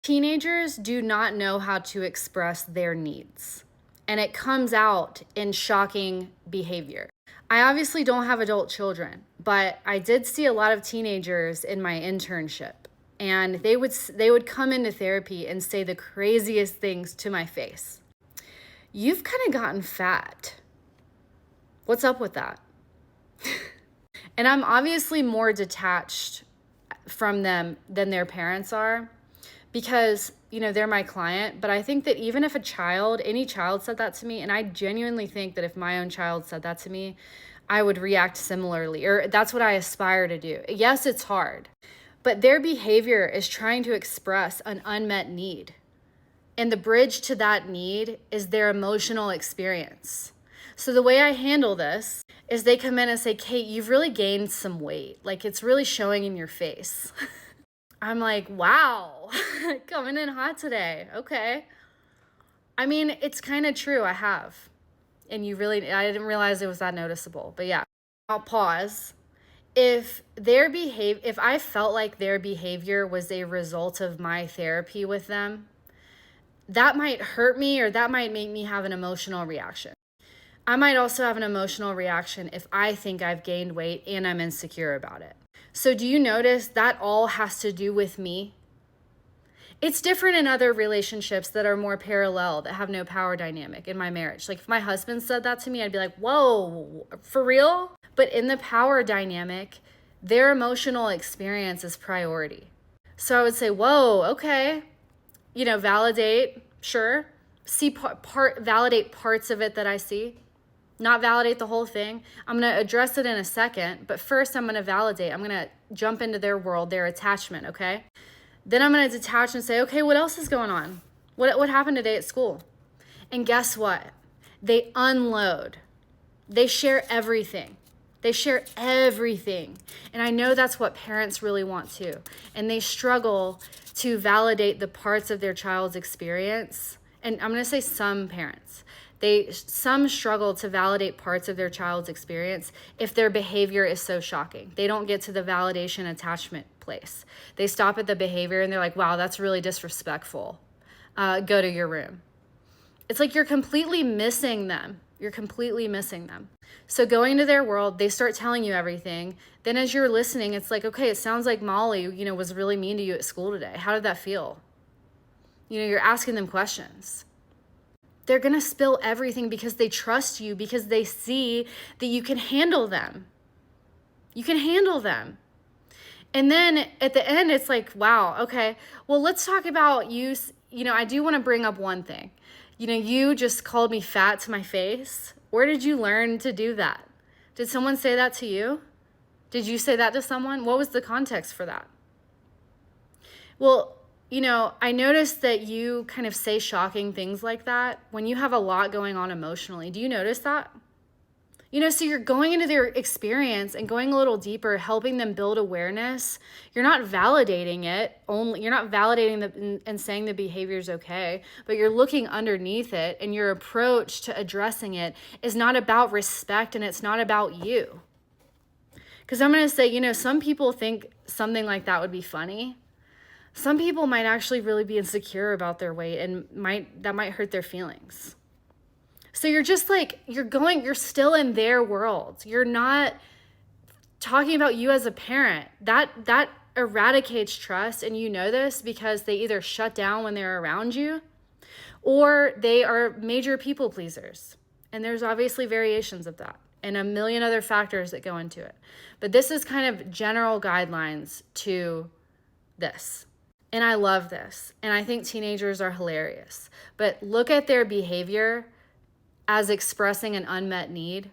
Teenagers do not know how to express their needs, and it comes out in shocking behavior. I obviously don't have adult children, but I did see a lot of teenagers in my internship, and they would come into therapy and say the craziest things to my face. You've kind of gotten fat. What's up with that? And I'm obviously more detached from them than their parents are because, they're my client. But I think that even if any child said that to me, and I genuinely think that if my own child said that to me, I would react similarly, or that's what I aspire to do. Yes, it's hard, but their behavior is trying to express an unmet need. And the bridge to that need is their emotional experience. So the way I handle this is they come in and say, Kate, you've really gained some weight. Like, it's really showing in your face. I'm like, wow, coming in hot today. Okay. I mean, it's kind of true. I have. And I didn't realize it was that noticeable. But yeah, I'll pause. If I felt like their behavior was a result of my therapy with them, that might hurt me, or that might make me have an emotional reaction. I might also have an emotional reaction if I think I've gained weight and I'm insecure about it. So do you notice that all has to do with me? It's different in other relationships that are more parallel, that have no power dynamic in my marriage. Like if my husband said that to me, I'd be like, whoa, for real? But in the power dynamic, their emotional experience is priority. So I would say, whoa, okay. Validate, sure. Validate parts of it that I see. Not validate the whole thing. I'm going to address it in a second, but first I'm going to validate. I'm going to jump into their world, their attachment, okay? Then I'm going to detach and say, okay, what else is going on? What happened today at school? And guess what? They unload. They share everything. They share everything. And I know that's what parents really want too. And they struggle to validate the parts of their child's experience. And I'm going to say some parents. Some struggle to validate parts of their child's experience if their behavior is so shocking. They don't get to the validation attachment place. They stop at the behavior and they're like, wow, that's really disrespectful. Go to your room. It's like you're completely missing them. You're completely missing them. So going into their world, they start telling you everything. Then as you're listening, it's like, okay, it sounds like Molly, was really mean to you at school today. How did that feel? You're asking them questions. They're going to spill everything because they trust you, because they see that you can handle them. You can handle them. And then at the end, it's like, wow, okay, well, let's talk about you. I do want to bring up one thing. You just called me fat to my face. Where did you learn to do that? Did someone say that to you? Did you say that to someone? What was the context for that? Well, I noticed that you kind of say shocking things like that when you have a lot going on emotionally. Do you notice that? So you're going into their experience and going a little deeper, helping them build awareness. You're not validating it you're not validating and saying the behavior is okay, but you're looking underneath it, and your approach to addressing it is not about respect, and it's not about you. Because I'm going to say, some people think something like that would be funny. Some people might actually really be insecure about their weight, and that might hurt their feelings. So you're just like, you're still in their world. You're not talking about you as a parent. That eradicates trust, and you know this because they either shut down when they're around you, or they are major people pleasers. And there's obviously variations of that and a million other factors that go into it. But this is kind of general guidelines to this. And I love this. And I think teenagers are hilarious. But look at their behavior as expressing an unmet need,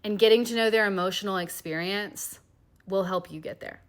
and getting to know their emotional experience will help you get there.